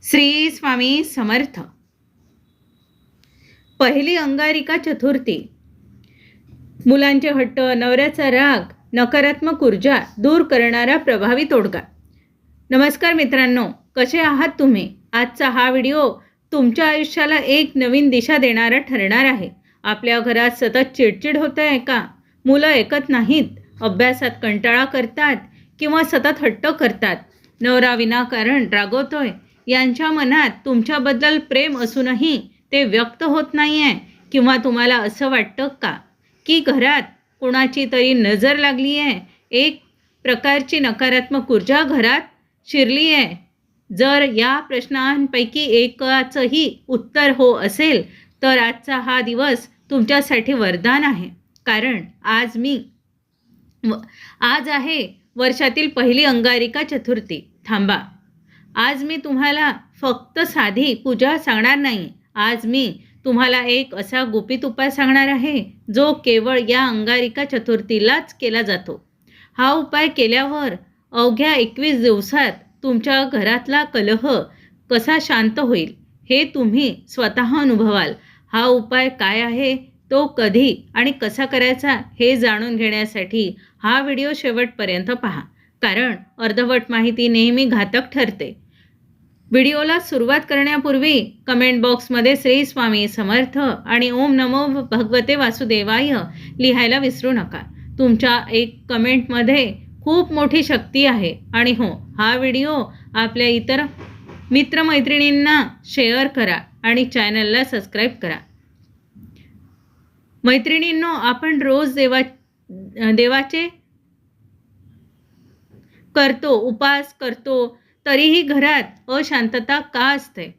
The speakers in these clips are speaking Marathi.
श्री स्वामी समर्थ. पहिली अंगारिका चतुर्थी. मुलांचे हट्ट, नवऱ्याचा राग, नकारात्मक ऊर्जा दूर करणारा प्रभावी तोडगा. नमस्कार मित्रांनो, कसे आहात तुम्ही? आजचा हा व्हिडिओ तुमच्या आयुष्याला एक नवीन दिशा देणारा ठरणार आहे. आपल्या घरात सतत चिडचिड होत आहे का? मुलं ऐकत नाहीत, अभ्यासात कंटाळा करतात किंवा सतत हट्ट करतात, नवरा विनाकारण रागवतोय, यांच्या मनात तुमच्याबद्दल प्रेम असूनही ते व्यक्त होत नाही आहे, किंवा तुम्हाला असं वाटतं का की घरात कोणाची तरी नजर लागली आहे, एक प्रकारची नकारात्मक ऊर्जा घरात शिरली आहे? जर या प्रश्नांपैकी एकाचंही उत्तर हो असेल तर आजचा हा दिवस तुमच्यासाठी वरदान आहे. कारण आज आहे वर्षातील पहिली अंगारिका चतुर्थी. थांबा, आज मी तुम्हाला फक्त साधी पूजा सांगणार नाही. आज मी तुम्हाला एक असा गुपित उपाय सांगणार आहे जो केवळ या अंगारिका चतुर्थीलाच केला जातो. हा उपाय केल्यावर अवघ्या 21 दिवसात तुमच्या घरातला कलह कसा शांत होईल हे तुम्ही स्वतः अनुभवाल. हा उपाय काय आहे, तो कधी आणि कसा करायचा हे जाणून घेण्यासाठी हा व्हिडिओ शेवटपर्यंत पहा, कारण अर्धवट माहिती नेहमी घातक ठरते. व्हिडिओला सुरुवात करण्यापूर्वी कमेंट बॉक्समध्ये श्री स्वामी समर्थ आणि ओम नमो भगवते वासुदेवाय लिहायला विसरू नका. तुमच्या एक कमेंटमध्ये खूप मोठी शक्ती आहे. आणि हो, हा व्हिडिओ आपल्या इतर मित्रमैत्रिणींना शेअर करा आणि चॅनलला सबस्क्राईब करा. मैत्रिणींनो, आपण रोज देवाचे करतो, उपास करतो, तरीही घरात अशांतता का असते?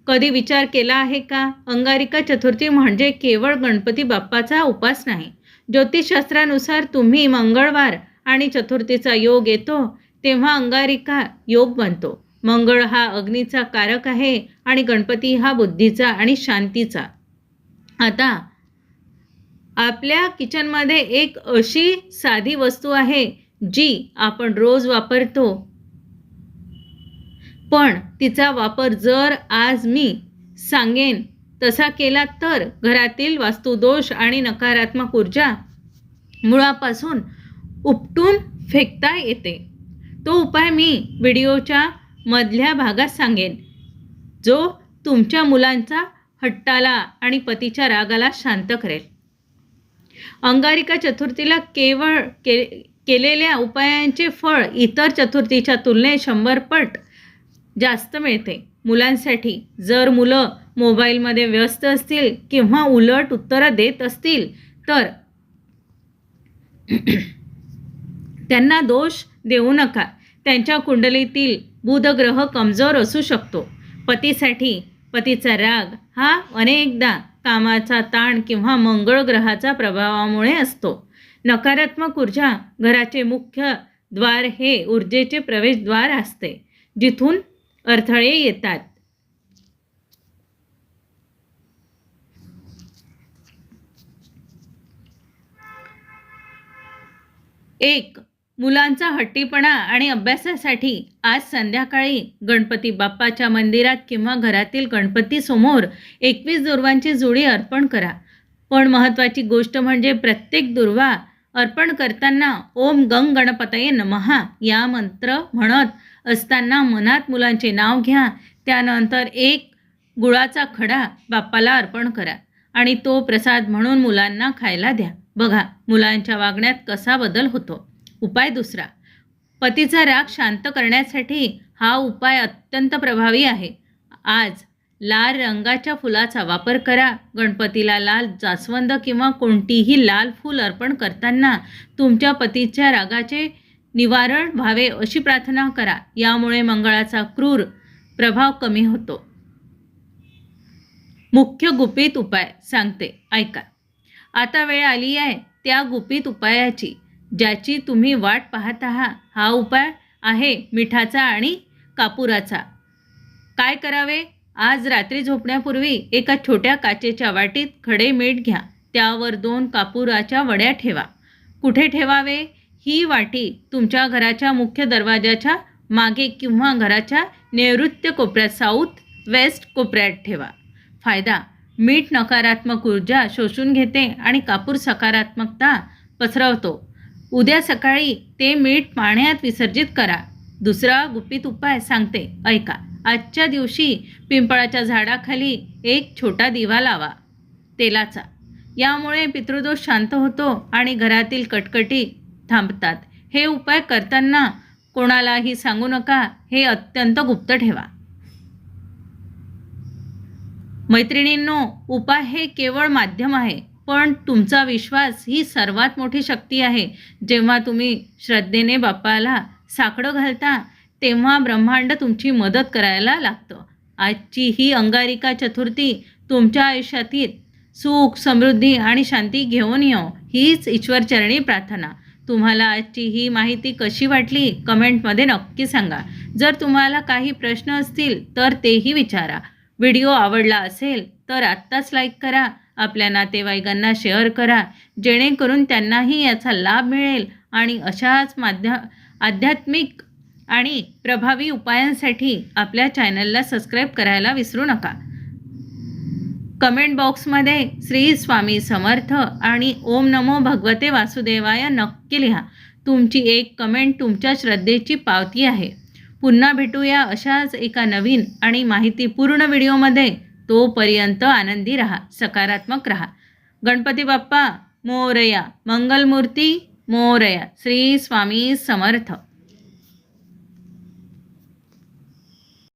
कधी विचार केला आहे का? अंगारिका चतुर्थी म्हणजे केवळ गणपती बाप्पाचा उपास नाही. ज्योतिषशास्त्रानुसार तुम्ही मंगळवार आणि चतुर्थीचा योग येतो तेव्हा अंगारिका योग बनतो. मंगळ हा अग्नीचा कारक आहे आणि गणपती हा बुद्धीचा आणि शांतीचा. आता आपल्या किचनमध्ये एक अशी साधी वस्तू आहे जी आपण रोज वापरतो, पण तिचा वापर जर आज मी सांगेन तसा केला तर घरातील वास्तुदोष आणि नकारात्मक ऊर्जा मुळापासून उपटून फेकता येते. तो उपाय मी व्हिडिओच्या मधल्या भागात सांगेन, जो तुमच्या मुलांचा हट्टाला आणि पतीच्या रागाला शांत करेल. अंगारिका चतुर्थीला केवळ केलेल्या उपायांचे फळ इतर चतुर्थीच्या तुलनेत 100 पट जास्त मिळते. मुलांसाठी, जर मुलं मोबाईलमध्ये व्यस्त असतील किंवा उलट उत्तरं देत असतील तर त्यांना दोष देऊ नका. त्यांच्या कुंडलीतील बुध ग्रह कमजोर असू शकतो. पतीसाठी, पतीचा राग हा अनेकदा कामाचा ताण किंवा मंगळ ग्रहाचा प्रभावामुळे असतो. नकारात्मक ऊर्जा घराचे मुख्य द्वार हे ऊर्जेचे प्रवेशद्वार असते, जिथून अडथळे येतात. एक, मुलांचा हट्टीपणा आणि अभ्यासासाठी आज संध्याकाळी गणपती बाप्पाच्या मंदिरात किंवा घरातील गणपती समोर 21 दुर्वांची जुडी अर्पण करा. पण महत्त्वाची गोष्ट म्हणजे प्रत्येक दुर्वा अर्पण करताना ओम गंग गणपतये नमः या मंत्र म्हणत असताना मनात मुलांचे नाव घ्या. त्यानंतर एक गुळाचा खडा बाप्पाला अर्पण करा आणि तो प्रसाद म्हणून मुलांना खायला द्या. बघा मुलांच्या वागण्यात कसा बदल होतो. उपाय दुसरा, पतीचा राग शांत करण्यासाठी हा उपाय अत्यंत प्रभावी आहे. आज लाल रंगाच्या फुलाचा वापर करा. गणपतीला लाल जास्वंद किंवा कोणतीही लाल फूल अर्पण करताना तुमच्या पतीच्या रागाचे निवारण व्हावे अशी प्रार्थना करा. यामुळे मंगळाचा क्रूर प्रभाव कमी होतो. मुख्य गुपित उपाय सांगते, ऐका. आता वेळ आली आहे त्या गुपित उपायाची, ज्याची तुम्ही वाट पाहत आहात. हा उपाय आहे मिठाचा आणि कापुराचा. काय करावे? आज रात्री झोपण्यापूर्वी एका छोट्या काचेच्या वाटीत खडे मीठ घ्या. त्यावर 2 कापुराच्या वड्या ठेवा. कुठे ठेवावे? ही वाटी तुमच्या घराच्या मुख्य दरवाजाच्या मागे किंवा घराच्या नैऋत्य कोपऱ्यात साऊथ वेस्ट कोपऱ्यात ठेवा. फायदा: मीठ नकारात्मक ऊर्जा शोषून घेते आणि कापूर सकारात्मकता पसरवतो. उद्या सकाळी ते मीठ पाण्यात विसर्जित करा. दुसरा गुपित उपाय सांगते, ऐका. आजच्या दिवशी पिंपळाच्या झाडाखाली एक छोटा दिवा लावा तेलाचा. यामुळे पितृदोष शांत होतो आणि घरातील कटकटी थांबतात. हे उपाय करताना कोणालाही सांगू नका. हे अत्यंत गुप्त ठेवा. मैत्रिणींनो, उपाय हे केवळ माध्यम आहे, पण तुमचा विश्वास ही सर्वात मोठी शक्ती आहे. जेव्हा तुम्ही श्रद्धेने बाप्पाला साकडं घालता, तेव्हा ब्रह्मांड तुमची मदत करायला लागतं. आजची ही अंगारिका चतुर्थी तुमच्या आयुष्यातील सुख, समृद्धी आणि शांती घेऊन येऊ, हीच ईश्वरचरणी प्रार्थना. तुम्हाला आजची ही माहिती कशी वाटली कमेंटमध्ये नक्की सांगा. जर तुम्हाला काही प्रश्न असतील तर तेही विचारा. व्हिडिओ आवडला असेल तर आत्ताच लाईक करा. आपल्या नातेवाईकांना शेअर करा, जेणेकरून त्यांनाही याचा लाभ मिळेल. आणि अशाच आध्यात्मिक आणि प्रभावी उपायांसाठी आपल्या चॅनलला सबस्क्राईब करायला विसरू नका. कमेंट बॉक्समध्ये श्री स्वामी समर्थ आणि ओम नमो भगवते वासुदेवाय नक्की लिहा. तुमची एक कमेंट तुमच्या श्रद्धेची पावती आहे. पुन्हा भेटूया अशाच एका नवीन आणि माहितीपूर्ण व्हिडिओमध्ये. तोपर्यंत आनंदी राहा, सकारात्मक राहा. गणपती बाप्पा मोरया, मंगलमूर्ती मोरया. श्री स्वामी समर्थ.